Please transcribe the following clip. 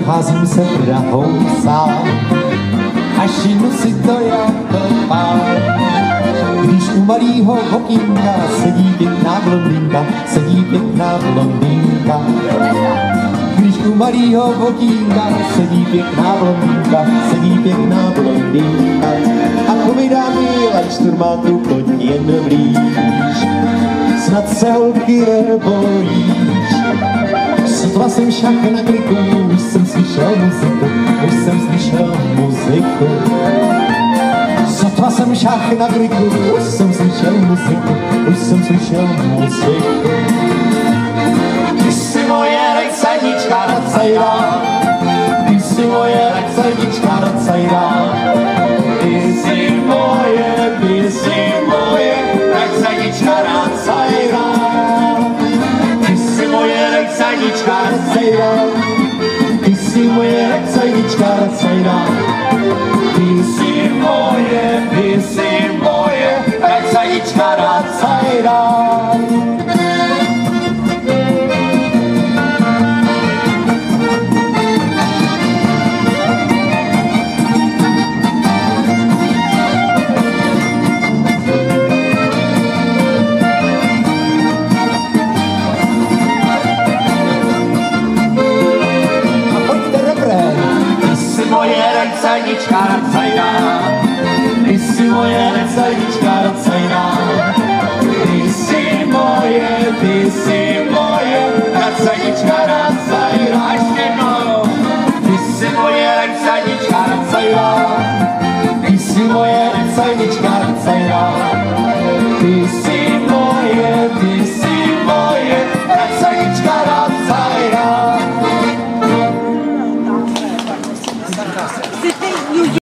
procházím se Prahou sám a šinu si to jako pán. Když u malýho okýnka sedí pěkná blondýnka, sedí pěkná blondýnka. Když u malýho okýnka sedí pěkná blondýnka, sedí pěkná blondýnka. A povídá mi, lajšturmátu, pojď jen blíž, snad se holky nebojíš. Sotva jsem však na kliku, už jsem slyšel muziku, už jsem slyšel muziku. Sotva jsem však na kliku, už jsem slyšel muziku, už jsem slyšel muziku. Ty jsi moje rajcajnička racajda, ty jsi moje rajcajnička racajda. Ty jsi moje rajcajnička racajda. Ty jsi moje rajcajnička racajda, ty jsi moje rajcajnička racajda. Ty jsi moje rajcajnička racajda. Rajcajnička racajda, ty jsi moje rajcajnička racajda. Ty jsi moje rajcajnička racajda.